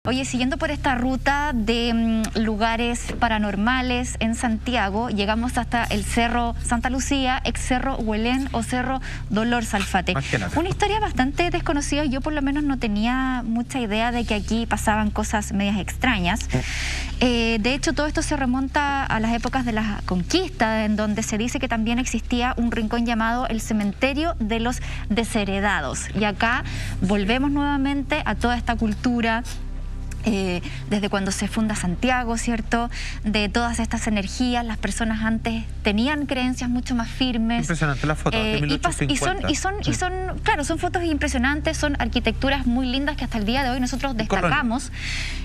Oye, siguiendo por esta ruta de lugares paranormales en Santiago, llegamos hasta el Cerro Santa Lucía, ex Cerro Huelén o Cerro Dolor Salfate. Una historia bastante desconocida, yo por lo menos no tenía mucha idea de que aquí pasaban cosas medias extrañas. De hecho, todo esto se remonta a las épocas de la conquista, en donde se dice que también existía un rincón llamado el Cementerio de los Desheredados. Y acá volvemos nuevamente a toda esta cultura, desde cuando se funda Santiago, ¿cierto? De todas estas energías, las personas antes tenían creencias mucho más firmes. Impresionante la foto de 1850. Claro, son fotos impresionantes, son arquitecturas muy lindas que hasta el día de hoy nosotros destacamos.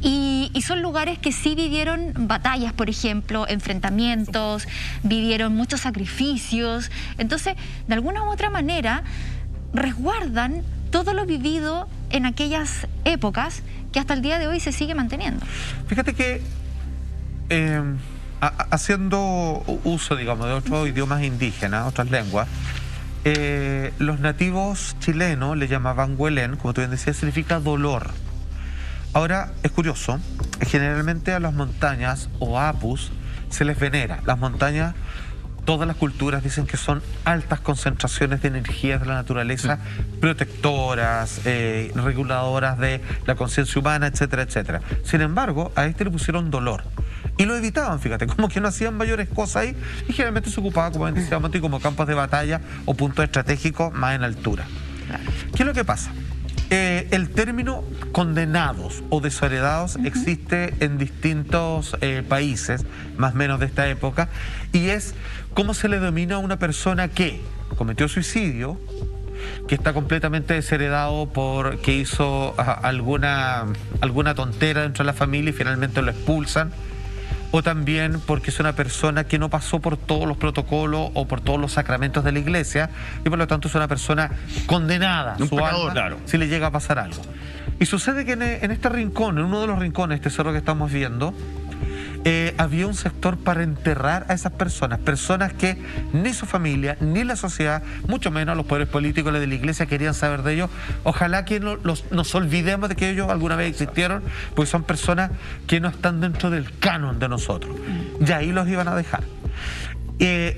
Y son lugares que sí vivieron batallas, por ejemplo, enfrentamientos, vivieron muchos sacrificios. Entonces, de alguna u otra manera, resguardan todo lo vivido en aquellas épocas que hasta el día de hoy se sigue manteniendo. Fíjate que haciendo uso, digamos, de otros idiomas indígenas, otras lenguas, los nativos chilenos le llamaban Huelén, como tú bien decías, significa dolor. Ahora, es curioso, generalmente a las montañas o apus se les venera. Las montañas, todas las culturas dicen que son altas concentraciones de energías de la naturaleza, protectoras, reguladoras de la conciencia humana, etcétera, etcétera. Sin embargo, a este le pusieron dolor. Y lo evitaban, fíjate, como que no hacían mayores cosas ahí, y generalmente se ocupaba, como decíamos, como campos de batalla o puntos estratégicos más en altura. ¿Qué es lo que pasa? El término condenados o desheredados existe en distintos países, más o menos de esta época, y es cómo se le denomina a una persona que cometió suicidio, que está completamente desheredado porque hizo alguna tontera dentro de la familia y finalmente lo expulsan, o también porque es una persona que no pasó por todos los protocolos o por todos los sacramentos de la iglesia y por lo tanto es una persona condenada, su alma, claro, si le llega a pasar algo. Y sucede que en este rincón, en uno de los rincones de este cerro que estamos viendo, había un sector para enterrar a esas personas, personas que ni su familia, ni la sociedad, mucho menos los poderes políticos de la iglesia querían saber de ellos. Ojalá que nos olvidemos de que ellos alguna vez existieron, porque son personas que no están dentro del canon de nosotros. Y ahí los iban a dejar.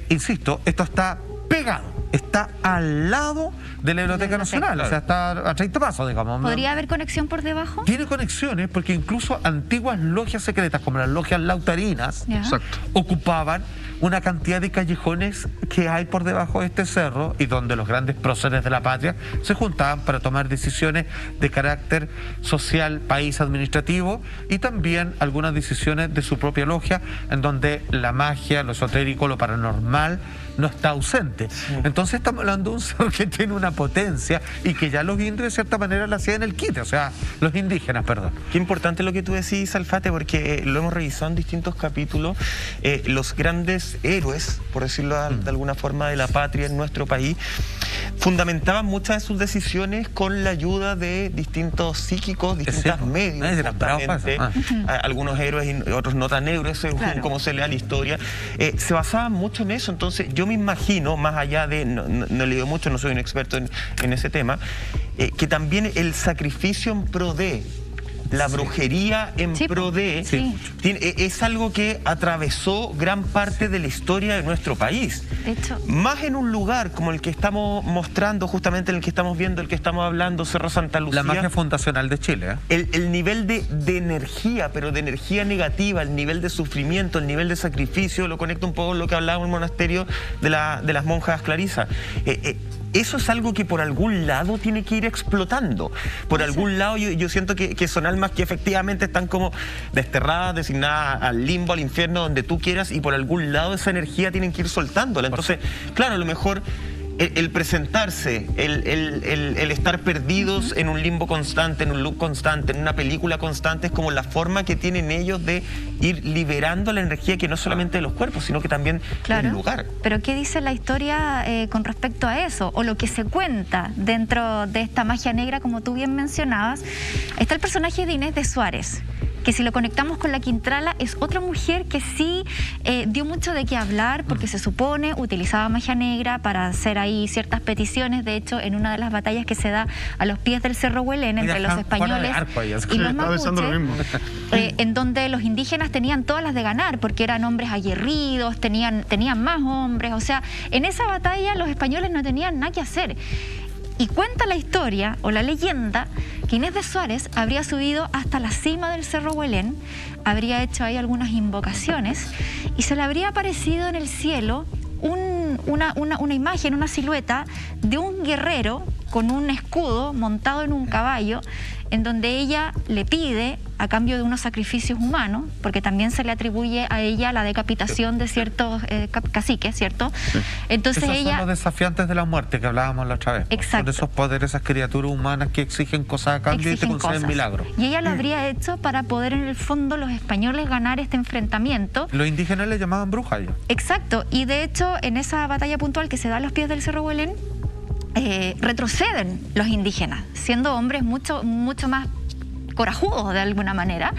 Insisto, esto está pegado, está al lado de la Biblioteca Nacional, o sea, está a 30 pasos, digamos. ¿Podría haber conexión por debajo? Tiene conexiones porque incluso antiguas logias secretas, como las logias lautarinas, ocupaban una cantidad de callejones que hay por debajo de este cerro y donde los grandes próceres de la patria se juntaban para tomar decisiones de carácter social, país, administrativo y también algunas decisiones de su propia logia en donde la magia, lo esotérico, lo paranormal no está ausente. Entonces estamos hablando de un cerro que tiene una potencia y que ya los indios de cierta manera la hacían en el quite, o sea, los indígenas, perdón. Qué importante lo que tú decís, Salfate, porque lo hemos revisado en distintos capítulos. Los grandes héroes, por decirlo de alguna forma, de la patria en nuestro país, fundamentaban muchas de sus decisiones con la ayuda de distintos psíquicos, distintos medios. Algunos héroes y otros no tan héroes, según cómo se lea la historia. Se basaban mucho en eso. Entonces yo me imagino, más allá de, no he leído mucho, no soy un experto en ese tema, que también el sacrificio en pro de, la brujería en pro de, es algo que atravesó gran parte de la historia de nuestro país. De hecho, más en un lugar como el que estamos mostrando, justamente en el que estamos viendo, el que estamos hablando, Cerro Santa Lucía. La magia fundacional de Chile. El nivel de energía, pero de energía negativa, el nivel de sufrimiento, el nivel de sacrificio, lo conecta un poco con lo que hablábamos en el monasterio de las monjas clarisas. Eso es algo que por algún lado tiene que ir explotando. Por algún lado yo siento que son almas que efectivamente están como desterradas, designadas al limbo, al infierno, donde tú quieras, y por algún lado esa energía tienen que ir soltándola. Entonces, claro, a lo mejor el presentarse, el estar perdidos en un limbo constante, en un loop constante, en una película constante, es como la forma que tienen ellos de ir liberando la energía que no solamente de los cuerpos, sino que también del lugar. Pero ¿qué dice la historia con respecto a eso? O lo que se cuenta dentro de esta magia negra, como tú bien mencionabas. Está el personaje de Inés de Suárez, que si lo conectamos con la Quintrala es otra mujer que sí dio mucho de qué hablar, porque se supone utilizaba magia negra para hacer ahí ciertas peticiones. De hecho, en una de las batallas que se da a los pies del Cerro Huelén entre los españoles y los mapuches, en donde los indígenas tenían todas las de ganar, porque eran hombres aguerridos, tenían más hombres. O sea, en esa batalla los españoles no tenían nada que hacer. Y cuenta la historia o la leyenda que Inés de Suárez habría subido hasta la cima del Cerro Huelén, habría hecho ahí algunas invocaciones y se le habría aparecido en el cielo una imagen, una silueta de un guerrero con un escudo montado en un caballo, en donde ella le pide, a cambio de unos sacrificios humanos, porque también se le atribuye a ella la decapitación de ciertos caciques, ¿cierto? Sí. Entonces esos ella... son los desafiantes de la muerte que hablábamos la otra vez. Exacto. Son esos poderes, esas criaturas humanas que exigen cosas a cambio y te conceden milagros. Y ella lo habría hecho para poder, en el fondo, los españoles ganar este enfrentamiento. Los indígenas le llamaban bruja ya. Exacto. Y de hecho, en esa batalla puntual que se da a los pies del Cerro Huelén, retroceden los indígenas, siendo hombres mucho más corajudos de alguna manera,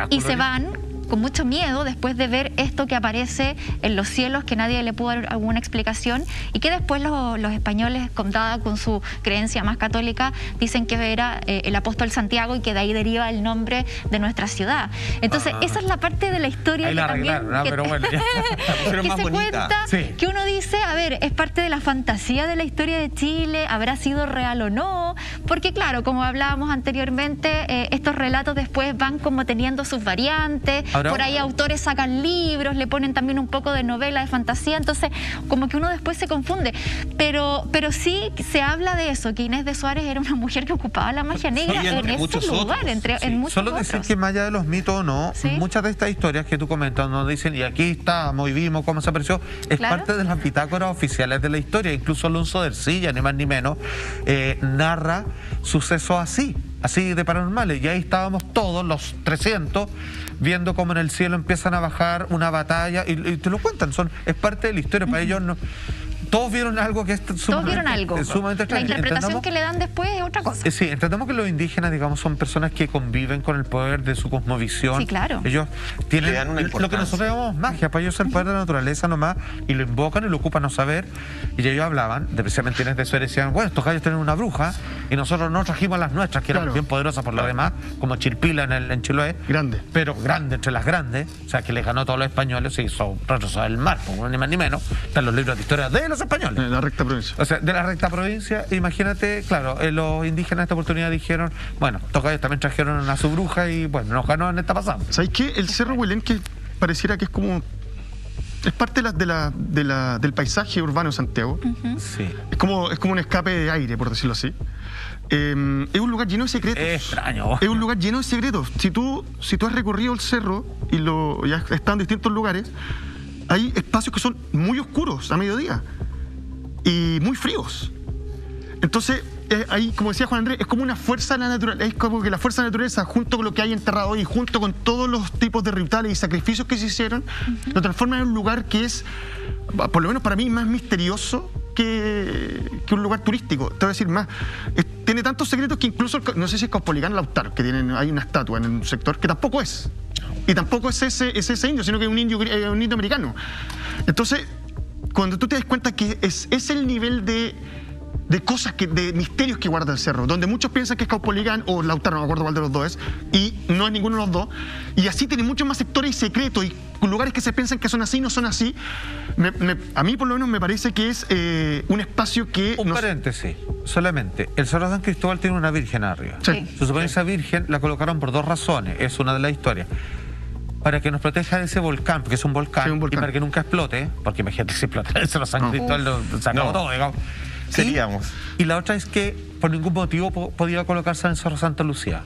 y se van con mucho miedo después de ver esto que aparece en los cielos, que nadie le pudo dar alguna explicación, y que después los españoles, contada con su creencia más católica, dicen que era el apóstol Santiago y que de ahí deriva el nombre de nuestra ciudad. Entonces esa es la parte de la historia que también pero bueno, que se cuenta, que uno dice, a ver, es parte de la fantasía de la historia de Chile, habrá sido real o no, porque claro, como hablábamos anteriormente, estos relatos después van como teniendo sus variantes. Por ahí autores sacan libros, le ponen también un poco de novela, de fantasía, entonces como que uno después se confunde. Pero sí se habla de eso, que Inés de Suárez era una mujer que ocupaba la magia negra en ese lugar, en muchos Solo otros. decir que más allá de los mitos o no, muchas de estas historias que tú comentas nos dicen, y aquí estábamos y vimos cómo se apareció, es parte de las bitácoras oficiales de la historia. Incluso Alonso de Ercilla, ni más ni menos, narra sucesos así de paranormales, y ahí estábamos todos, los 300, viendo cómo en el cielo empiezan a bajar una batalla, y te lo cuentan, es parte de la historia. Para ellos no... Todos vieron algo que es sumamente extraño. La interpretación que le dan después es otra cosa. Sí, entendemos que los indígenas, digamos, son personas que conviven con el poder de su cosmovisión. Sí, claro. Ellos tienen lo que nosotros llamamos magia. Para ellos es el poder de la naturaleza nomás, y lo invocan y lo ocupan a saber. Y ellos hablaban, precisamente Inés de Suárez, decían, bueno, estos gallos tienen una bruja, y nosotros no trajimos las nuestras, que eran bien poderosas por lo demás, como Chilpila en Chiloé. Grande. Pero grande entre las grandes, o sea, que les ganó a todos los españoles, y hizo retroceder el mar, ni más ni menos. Están los libros de historia de los españoles. De la recta provincia. O sea, de la recta provincia, imagínate, claro, los indígenas en esta oportunidad dijeron, bueno, estos gallos también trajeron a su bruja y bueno, nos ganó en esta pasada. ¿Sabéis qué? El Cerro Huelén, que pareciera que es como... Es parte del paisaje urbano de Santiago. Sí. Es como un escape de aire, por decirlo así. Es un lugar lleno de secretos. Extraño. Es un lugar lleno de secretos. Si tú has recorrido el cerro y ya has estado en distintos lugares, hay espacios que son muy oscuros a mediodía y muy fríos. Entonces, ahí, como decía Juan Andrés, es como una fuerza de la naturaleza. Es como que la fuerza de la naturaleza, junto con lo que hay enterrado y junto con todos los tipos de rituales y sacrificios que se hicieron, lo transforma en un lugar que es, por lo menos para mí, más misterioso que un lugar turístico. Te voy a decir más. Tiene tantos secretos que incluso, no sé si es Caupolicán Lautaro, que hay una estatua en un sector, que tampoco es. Y tampoco es ese indio, sino que es un indio americano. Entonces, cuando tú te das cuenta que es el nivel de cosas, de misterios que guarda el cerro, donde muchos piensan que es Caupolicán o Lautaro, no me acuerdo cuál de los dos es, y no es ninguno de los dos, y así tiene muchos más sectores y secretos, y lugares que se piensan que son así, no son así. A mí por lo menos me parece que es un espacio que... paréntesis, solamente, el Cerro San Cristóbal tiene una virgen arriba. Sí. Se supone que esa virgen la colocaron por dos razones, es una de las historias. Para que nos proteja de ese volcán, porque es un volcán, y para que nunca explote, porque imagínate si explota el Cerro San Cristóbal, se acabó todo, digamos. Seríamos. Y la otra es que por ningún motivo podía colocarse en el Cerro Santa Lucía.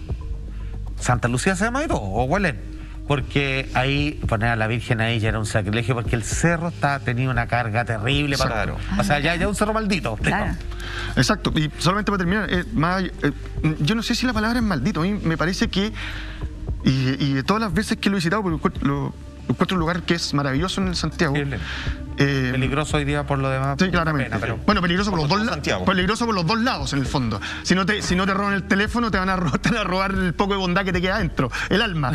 Santa Lucía se llama ahí todo, o Huelén, porque ahí poner a la Virgen ahí ya era un sacrilegio, porque el cerro tenía una carga terrible para o sea, ya un cerro maldito. Claro. Exacto, y solamente para terminar, yo no sé si la palabra es maldito, a mí me parece que, y de todas las veces que lo he visitado, porque lo encuentro un lugar que es maravilloso en el Santiago, Peligroso hoy día por lo demás. Sí, claramente. Pena, pero... Bueno, peligroso por los dos lados, en el fondo. Si no te roban el teléfono, te van a robar el poco de bondad que te queda adentro, el alma.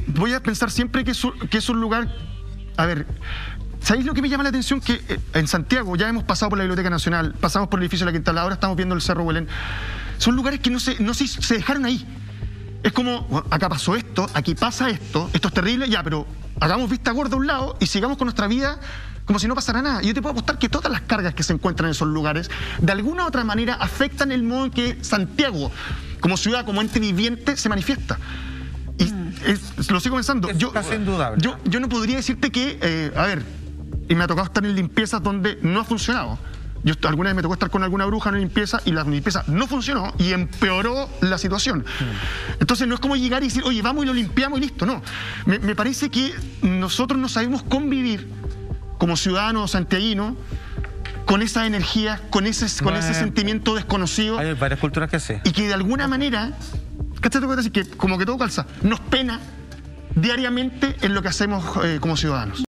Voy a pensar siempre que es un lugar... A ver, ¿sabéis lo que me llama la atención? Que en Santiago ya hemos pasado por la Biblioteca Nacional, pasamos por el edificio de la Quintal, ahora estamos viendo el Cerro Huelén. Son lugares que se dejaron ahí. Es como, bueno, acá pasó esto, aquí pasa esto es terrible, ya, pero hagamos vista gorda a un lado y sigamos con nuestra vida como si no pasara nada. Y yo te puedo apostar que todas las cargas que se encuentran en esos lugares, de alguna u otra manera, afectan el modo en que Santiago, como ciudad, como ente viviente, se manifiesta. Y lo sigo pensando. Es casi indudable. Yo no podría decirte que, a ver, y me ha tocado estar en limpiezas donde no ha funcionado. Alguna vez me tocó estar con alguna bruja en limpieza y la limpieza no funcionó y empeoró la situación. Entonces no es como llegar y decir, oye, vamos y lo limpiamos y listo. No. Me parece que nosotros no sabemos convivir como ciudadanos santiaguinos con esa energía, con ese sentimiento desconocido. Hay varias culturas que sí. Y que de alguna manera, ¿cachai? Decir que como que todo calza, nos pena diariamente en lo que hacemos como ciudadanos.